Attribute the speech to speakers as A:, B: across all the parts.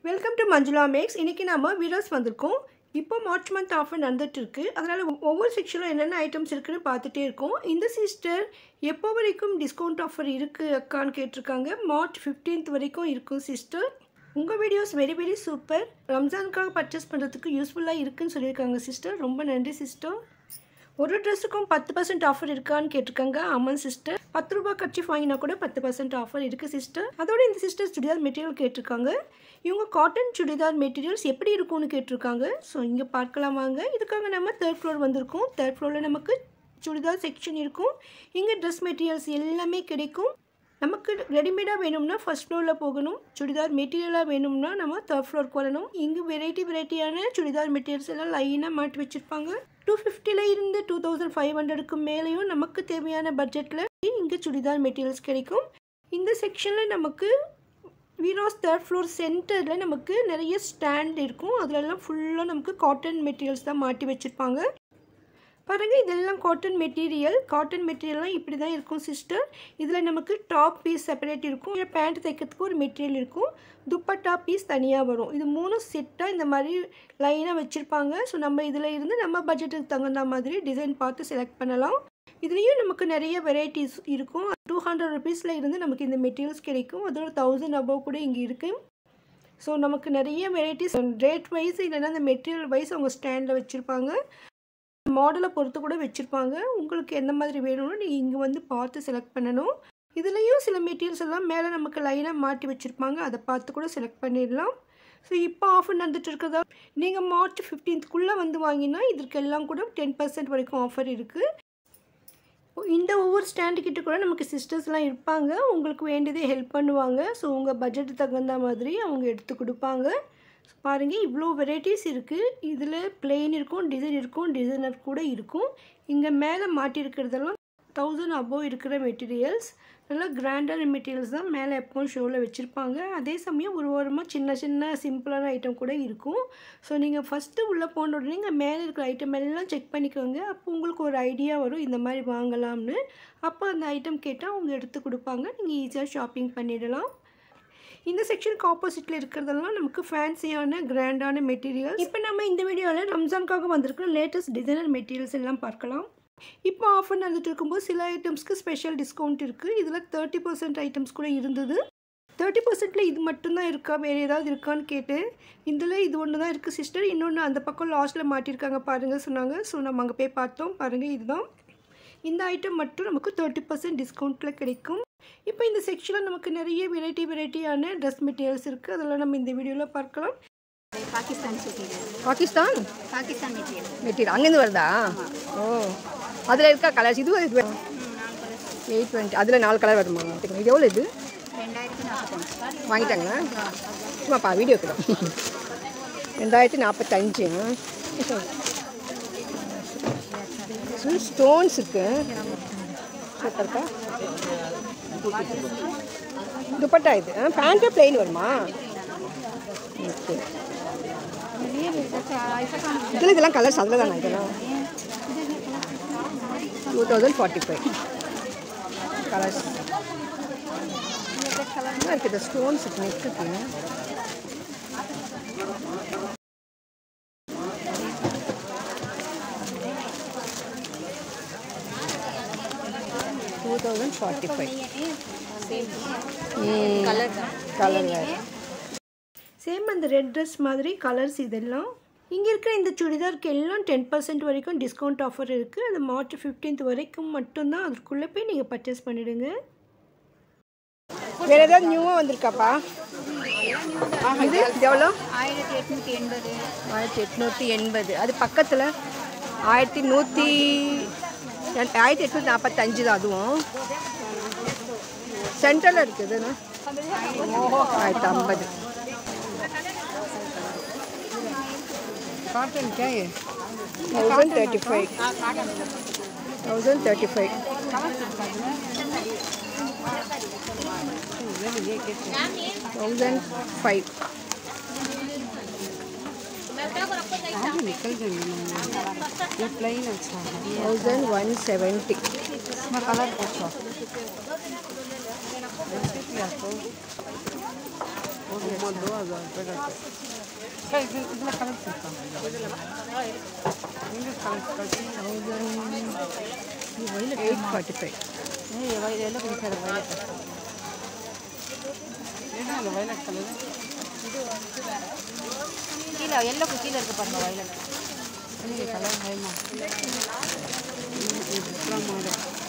A: Welcome to Manjula maths. இன்றைக்கி நம்ம videos வந்திருக்கோம். இப்போ மார்ச் மந்த் ஆஃபர் நடந்துட்டு இருக்கு. அதனால் ஒவ்வொரு செக்ஷனில் என்னென்ன ஐட்டம்ஸ் இருக்குன்னு பார்த்துட்டே இருக்கோம். இந்த சிஸ்டர் எப்போ வரைக்கும் டிஸ்கவுண்ட் ஆஃபர் இருக்குது அக்கான்னு கேட்டிருக்காங்க. மார்ச் 15th வரைக்கும் இருக்கும் சிஸ்டர். உங்கள் வீடியோஸ் வெரி வெரி சூப்பர். ரம்ஜானுக்காக பர்ச்சேஸ் பண்ணுறதுக்கு யூஸ்ஃபுல்லாக இருக்குதுன்னு சொல்லியிருக்காங்க சிஸ்டர். ரொம்ப நன்றி சிஸ்டர். ஒரு ட்ரெஸ்ஸுக்கும் 10% ஆஃபர் இருக்கான்னு கேட்டிருக்காங்க. ஆமாம் சிஸ்டர். 10 ரூபா கர்ச்சீஃப் வாங்கினா கூட 10% ஆஃபர் இருக்குது சிஸ்டர். அதோட இந்த சிஸ்டர் சுடிதார் மெட்டீரியல் கேட்டிருக்காங்க. இவங்க காட்டன் சுடிதார் மெட்டீரியல்ஸ் எப்படி இருக்கும்னு கேட்டிருக்காங்க. ஸோ இங்கே பார்க்கலாம் வாங்க. இதுக்காக நம்ம 3rd floor வந்திருக்கோம். 3rd floorல நமக்கு சுடிதார் செக்ஷன் இருக்கும். இங்கே ட்ரெஸ் மெட்டீரியல்ஸ் எல்லாமே கிடைக்கும். நமக்கு ரெடிமேடாக வேணும்னா 1st floorல போகணும். சுடிதார் மெட்டீரியலாக வேணும்னா நம்ம 3rd floorக்கு வரணும். இங்கே வெரைட்டியான சுடிதார் மெட்டீரியல்ஸ் எல்லாம் லைனாக மாட்டி வச்சுருப்பாங்க. 250ல இருந்து 2500க்கு மேலேயும் நமக்கு தேவையான பட்ஜெட்டில் இங்கே சுடிதார் மெட்டீரியல்ஸ் கிடைக்கும். இந்த செக்ஷனில் நமக்கு வீராஸ் 3rd floor சென்டரில் நமக்கு நிறைய ஸ்டாண்ட் இருக்கும். அதிலெல்லாம் ஃபுல்லாக நமக்கு காட்டன் மெட்டீரியல்ஸ் தான் மாட்டி வச்சுருப்பாங்க. பாருங்கள், இதெல்லாம் காட்டன் மெட்டீரியல்லாம் இப்படி தான் இருக்கும் சிஸ்டர். இதில் நமக்கு டாப் பீஸ் செப்பரேட் இருக்கும். இல்லை பேண்ட் தைக்கிறதுக்கு ஒரு மெட்டீரியல் இருக்கும். துப்பட்டா பீஸ் தனியாக வரும். இது 3 செட்டாக இந்த மாதிரி லைனாக வச்சுருப்பாங்க. ஸோ நம்ம இதில் இருந்து நம்ம பட்ஜெட்டுக்கு தகுந்த மாதிரி டிசைன் பார்த்து செலக்ட் பண்ணலாம். இதுலேயும் நமக்கு நிறைய வெரைட்டிஸ் இருக்கும். 200 rupeesல இருந்து நமக்கு இந்த மெட்டீரியல்ஸ் கிடைக்கும். அதோட 1000 above கூட இங்கே இருக்குது. ஸோ நமக்கு நிறைய வெரைட்டிஸ் ரேட் வைஸ் இல்லைன்னா இந்த மெட்டீரியல் வைஸ் அவங்க ஸ்டாண்டில் வச்சுருப்பாங்க. மாடலை பொறுத்து கூட வச்சுருப்பாங்க. உங்களுக்கு எந்த மாதிரி வேணும்னு நீங்கள் இங்கே வந்து பார்த்து செலக்ட் பண்ணணும். இதுலேயும் சில மெட்டீரியல்ஸ் எல்லாம் மேலே நமக்கு லைனாக மாட்டி வச்சுருப்பாங்க. அதை பார்த்து கூட செலக்ட் பண்ணிடலாம். ஸோ இப்போ ஆஃபர் நடந்துட்டு இருக்கிறதா நீங்கள் மார்ச் 15th வந்து வாங்கினா இதற்கெல்லாம் கூட 10% வரைக்கும் ஆஃபர் இருக்குது. இந்த ஒவ்வொரு ஸ்டாண்டுக்கிட்ட கூட நமக்கு சிஸ்டர்ஸ்லாம் இருப்பாங்க. உங்களுக்கு வேண்டியதே ஹெல்ப் பண்ணுவாங்க. ஸோ உங்கள் பட்ஜெட்டு தகுந்த மாதிரி அவங்க எடுத்து கொடுப்பாங்க. பாருங்கள், இவ்வளோ வெரைட்டிஸ் இருக்குது. இதில் பிளெயின் இருக்கும், டிசைன் இருக்கும், டிசைனர் கூட இருக்கும். இங்கே மேலே மாட்டியிருக்கிறதெல்லாம் 1000 above இருக்கிற மெட்டீரியல்ஸ். நல்லா கிராண்டான மெட்டீரியல்ஸ் தான் மேலே எப்பவும் ஷோவில் வச்சுருப்பாங்க. அதே சமயம் ஒரு ஓரமாக சின்ன சிம்பிளான ஐட்டம் கூட இருக்கும். ஸோ நீங்கள் ஃபஸ்ட்டு உள்ளே போன உடனே இங்கே மேலே இருக்கிற ஐட்டம் எல்லாம் செக் பண்ணிக்கோங்க. அப்போ உங்களுக்கு ஒரு ஐடியா வரும் இந்த மாதிரி வாங்கலாம்னு. அப்போ அந்த ஐட்டம் கேட்டால் அவங்க எடுத்து கொடுப்பாங்க. நீங்கள் ஈஸியாக ஷாப்பிங் பண்ணிடலாம். இந்த செக்ஷனுக்கு ஆப்போசிட்டில் இருக்கிறதெல்லாம் நமக்கு ஃபேன்சியான கிராண்டான மெட்டீரியல்ஸ். இப்போ நம்ம இந்த வீடியோவில் ரம்ஜானுக்காக வந்திருக்கிற லேட்டஸ்ட் டிசைனர் மெட்டீரியல்ஸ் எல்லாம் பார்க்கலாம். இப்போ ஆஃபர் நடந்துட்டு இருக்கும்போது சில ஐட்டம்ஸ்க்கு ஸ்பெஷல் டிஸ்கவுண்ட் இருக்குது. இதில் 30% ஐட்டம்ஸ் கூட இருந்தது. 30%ல் இது மட்டும்தான் இருக்கா, வேறு ஏதாவது இருக்கான்னு கேட்டேன். இதில் இது ஒன்று தான் இருக்குது சிஸ்டர். இன்னொன்று அந்த பக்கம் லாஸ்ட்டில் மாட்டியிருக்காங்க பாருங்கள் சொன்னாங்க. ஸோ நம்ம அங்கே போய் பார்த்தோம். பாருங்கள், இதுதான். இந்த ஐட்டம் மட்டும் நமக்கு 30% டிஸ்கவுண்ட்டில் கிடைக்கும். இப்போ இந்த செக்ஷனில் நமக்கு நிறைய வெரைட்டியான ட்ரெஸ் மெட்டீரியல்ஸ் இருக்குது. அதெல்லாம் நம்ம இந்த வீடியோவில் பார்க்கலாம். பாகிஸ்தான் மெட்டீரியல் அங்கேருந்து வருதா? ஓ, அதில் இருக்கா கலர்ஸ்? இது 820. அதில் 4 கலர் வருமா? இது எவ்வளோ? இது 2045 வாங்கிட்டாங்களா? சும்மாப்பா வீடியோ கூட 2045. ஸ்டோன்ஸ் இருக்கு. இருக்கா துப்பட்டா? இது பேண்ட்டு பிளெயின் வருமா? ஓகே. இதெல்லாம் கலர்ஸ் அதில் தானே? இதெல்லாம் 2045 கலர்ஸ் நல்லா இருக்குது. ஸ்டோன்ஸ் இருக்கு, நெக் இருக்கு. கலர் சேம் அந்த ரெட் ட்ரெஸ் மாதிரி கலர்ஸ். இதெல்லாம் இங்கே இருக்கிற இந்த சுடிதாருக்கு எல்லாம் 10% வரைக்கும் டிஸ்கவுண்ட் ஆஃபர் இருக்குது. அது மார்ச் 15th வரைக்கும் மட்டும்தான். அதுக்குள்ளே போய் நீங்கள் பர்ச்சேஸ் பண்ணிவிடுங்க. வேறு ஏதாவது நியூவாக வந்திருக்காப்பா? இது எவ்வளோ? 1880. அது பக்கத்தில் 1845 தான். அதுவும் சென்ட்ரலில் இருக்குதுண்ணா. 1050. कॉटन क्या है? 1035. 1035. 1005. निकल जाएंगे ये प्लेन अच्छा है 1170 इसमें कलर अच्छा
B: 2000 रुपये का इसमें कलर सिर्फ
A: 845
B: ये वाइलेट कलर கீழே எல்லோ கீழே இருக்க பாருங்க வயலட் இந்த கலர் ஹைமா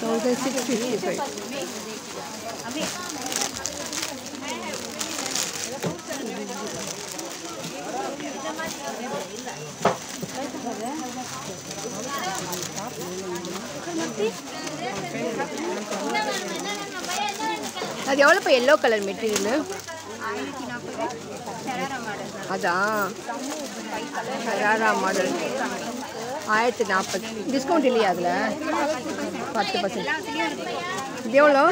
A: 1655
B: அபி
A: அது எவ்வளோப்பா எல்லோ கலர் மெட்டீரியல் அதான் ஷராரா மாடல் 1040 டிஸ்கவுண்ட் இல்லையா அதில் 10%. இது எவ்வளோ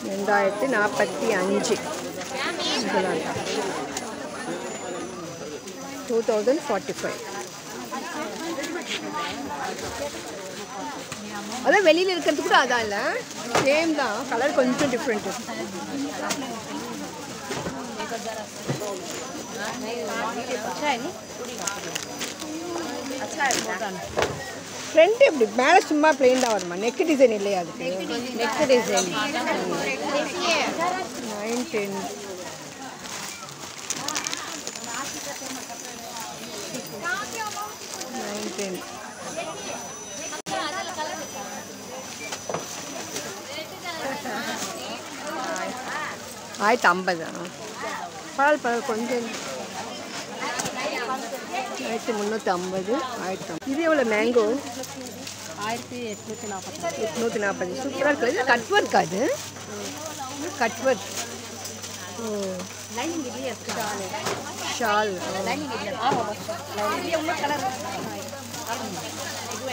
A: 2045 இதெல்லாம் 2045 அதான் வெளியில் இருக்கிறது கூட அதான் இல்லை சேம் தான் கலர் கொஞ்சம் டிஃப்ரெண்ட்டு ஃப்ரண்ட் எப்படி மேலே சும்மா பிளெயின் தான் வருமா நெக் டிசைன் இல்லையா அதுக்கு நெக் டிசைன் 910 910 1050 பரவாயில்ல கொஞ்சம் 1350 இது எவ்வளோ மேங்கோ 1840 சூப்பராக இருக்குது இது கட் ஒர்க் அது கட் ஒர்க் ஓ ஷால்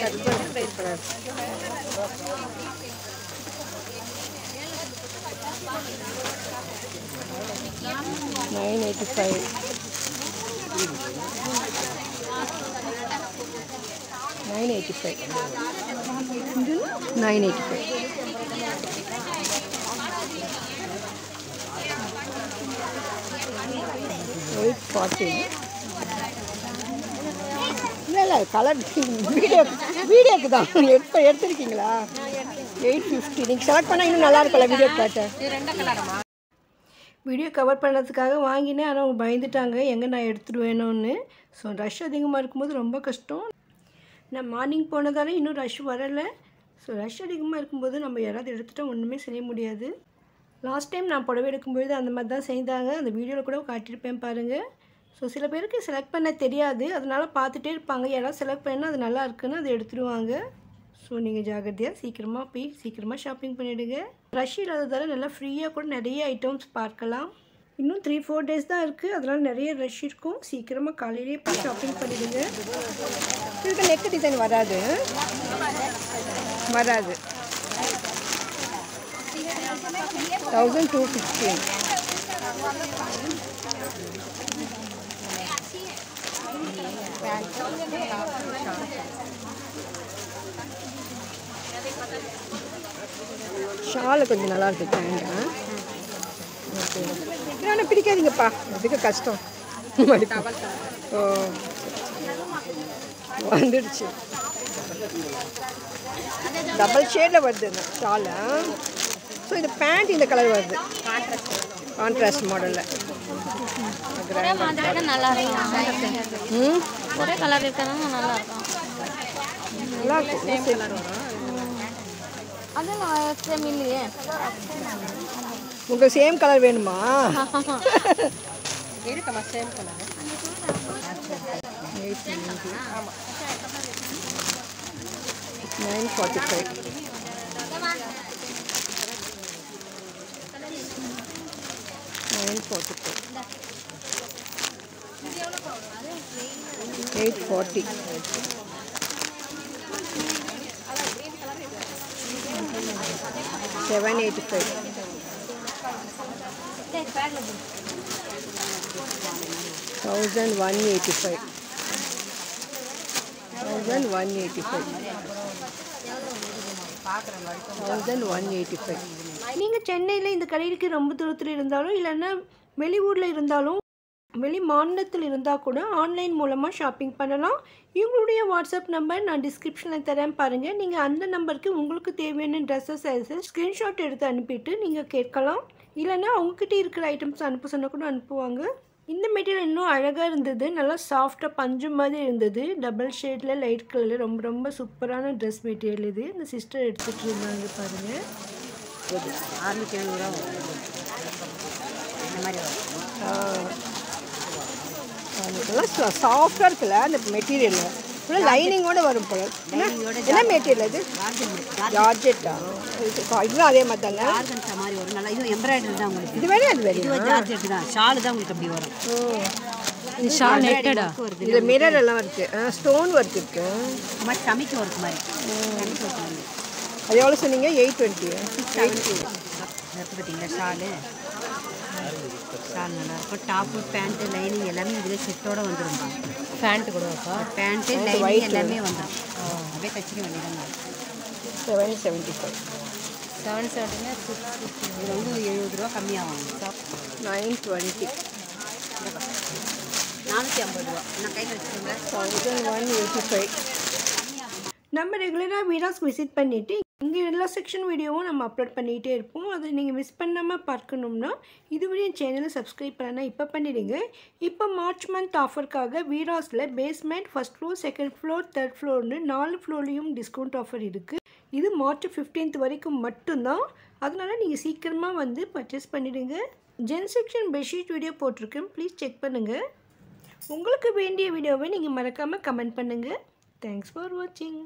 A: கட் ஒர்க் சூப்பராக 985 840 இல்லை கலர் வீடியோக்கு தான் எடுத்துருக்கீங்களா 850 நீங்கள் செலக்ட் பண்ணால் இன்னும் நல்லா இருக்கும்ல வீடியோ பார்த்து வீடியோ கவர் பண்ணுறதுக்காக வாங்கினேன் ஆனால் அவங்க பயந்துட்டாங்க எங்கே நான் எடுத்துடுவேணும்னு ஸோ ரஷ் அதிகமாக இருக்கும்போது ரொம்ப கஷ்டம் நான் மார்னிங் போனதால இன்னும் ரஷ் வரலை ஸோ ரஷ் அதிகமாக இருக்கும்போது நம்ம யாராவது எடுத்துகிட்டா ஒன்றுமே செய்ய முடியாது லாஸ்ட் டைம் நான் புடவை எடுக்கும்போது அந்த மாதிரி தான் செய்தாங்க அந்த வீடியோவில் கூட காட்டியிருப்பேன் பாருங்கள் ஸோ சில பேருக்கு செலக்ட் பண்ண தெரியாது அதனால் பார்த்துட்டே இருப்பாங்க யாராவது செலக்ட் பண்ணால் அது நல்லா இருக்குன்னு அதை எடுத்துடுவாங்க ஸோ நீங்கள் ஜாகிரதையாக சீக்கிரமாக ஷாப்பிங் பண்ணிவிடுங்க ரஷ் இல்லாததால் நல்லா ஃப்ரீயாக கூட நிறைய ஐட்டம்ஸ் பார்க்கலாம் இன்னும் 3-4 டேஸ் தான் இருக்குது அதனால் நிறைய ரஷ் இருக்கும் சீக்கிரமாக காலையிலேயே போய் ஷாப்பிங் பண்ணிவிடுங்க இதுக்கு நெக் டிசைன் வராது 1215 ஷாலு கொஞ்சம் நல்லா இருக்கு பேண்டா ஓகே இன்னும் பிடிக்காதீங்கப்பா அதுக்கு கஷ்டம் ஓ வந்துடுச்சு டபுள் ஷேடில் வருது இந்த ஷாலு ஸோ இந்த பேண்ட் இந்த கலர் வருது கான்ட்ராஸ்ட் மாடலில்
B: நல்லா இருக்கும் ஒரே கலர் இருக்கிறதாங்க நல்லா இருக்கும்
A: நல்லா இருக்கும்
B: அதெல்லாம் சேம் இல்லையே
A: உங்களுக்கு சேம் கலர் வேணுமா
B: இருக்குமா சேம் கலர்
A: 945 840 785 1185 1185 1185 நீங்கள் சென்னையில் இந்த கடைக்கு ரொம்ப தூரத்தில் இருந்தாலும் இல்லைன்னா வெளியூரில் இருந்தாலும் வெளி மாநிலத்தில் இருந்தால் கூட ஆன்லைன் மூலமாக ஷாப்பிங் பண்ணலாம். இவங்களுடைய வாட்ஸ்அப் நம்பர் நான் டிஸ்கிரிப்ஷனில் தரேன் பாருங்கள். நீங்கள் அந்த நம்பருக்கு உங்களுக்கு தேவையான ட்ரெஸ்ஸஸ் சைஸை ஸ்க்ரீன்ஷாட் எடுத்து அனுப்பிட்டு நீங்கள் கேட்கலாம். இல்லைன்னா அவங்கக்கிட்ட இருக்கிற ஐட்டம்ஸ் அனுப்ப சொன்னால் கூட அனுப்புவாங்க. இந்த மெட்டீரியல் இன்னும் அழகாக இருந்தது. நல்லா சாஃப்டாக பஞ்சு மாதிரி இருந்தது. டபுள் ஷேடில் லைட் கலரில் ரொம்ப ரொம்ப சூப்பரான ட்ரெஸ் மெட்டீரியல் இது. இந்த சிஸ்டர் எடுத்துகிட்டு இருந்தாங்க பாருங்கள்.
C: 670 இந்த மாதிரி
A: நல்லா சாஃப்டாக இருக்குல்ல அந்த மெட்டீரியல். ஃபுல்லாக லைனிங்கோடு வரும் போல. என்ன மெட்டீரியல் அது? ஜார்ஜெட்டா? இதுவும் அதே மாதிரி தானே?
C: ஆர்கன்ஸா மாதிரி வரும். நல்லா இது எம்ப்ராய்டரி தான் உங்களுக்கு.
A: இது வேறு அது வேறு
C: ஜார்ஜெட் தான். ஷால் தான் உங்களுக்கு அப்படி வரும்.
B: இது ஷால் நெட்டடா?
A: இதில் மிரர் எல்லாம் இருக்குது. ஸ்டோன் ஒர்க் இருக்குது.
C: இந்த மாதிரி சமைக்க ஒர்க் மாதிரி. சமைக்க ஒர்க் மாதிரி.
A: அது எவ்வளோ சொன்னீங்க? 820.
C: 670. பார்த்தீங்களா ஷாலு? ஷால் நல்லா இருக்கும். டாப்பு பேண்ட்டு லைனிங் எல்லாமே இதில் செட்டோடு வந்துடும்.
B: பேண்ட் கூட வைப்பா?
C: பேண்ட்டு லைனிங் எல்லாமே வந்துடும். அப்படியே தச்சுக்க வேண்டியதான்.
A: 775.
B: 770
C: இது வந்து 70 ரூபா கம்மியாகும்.
A: 920.
C: 450 ரூபா. நான் கையில் வச்சுக்கோங்க.
A: 1185. நம்ம ரெகுலராக வீடியோஸ் விசிட் பண்ணிவிட்டு இங்கே எல்லா செக்ஷன் வீடியோவும் நம்ம அப்லோட் பண்ணிகிட்டே இருப்போம். அதை நீங்கள் மிஸ் பண்ணாமல் பார்க்கணும்னா இதுவரையும் என் சேனலை சப்ஸ்கிரைப் பண்ணால் இப்போ பண்ணிடுங்க. இப்போ மார்ச் மந்த் ஆஃபருக்காக வீராஸில் basement, first floor, second floor, third ஃப்ளோர்னு 4 ஃப்ளோர்லேயும் டிஸ்கவுண்ட் ஆஃபர் இருக்குது. இது மார்ச் 15th வரைக்கும் மட்டும்தான். அதனால் நீங்கள் சீக்கிரமாக வந்து பர்ச்சேஸ் பண்ணிவிடுங்க. ஜென் செக்ஷன் பெட்ஷீட் வீடியோ போட்டிருக்கேன், ப்ளீஸ் செக் பண்ணுங்கள். உங்களுக்கு வேண்டிய வீடியோவை நீங்கள் மறக்காமல் கமெண்ட் பண்ணுங்கள். தேங்க்ஸ் ஃபார் வாட்சிங்.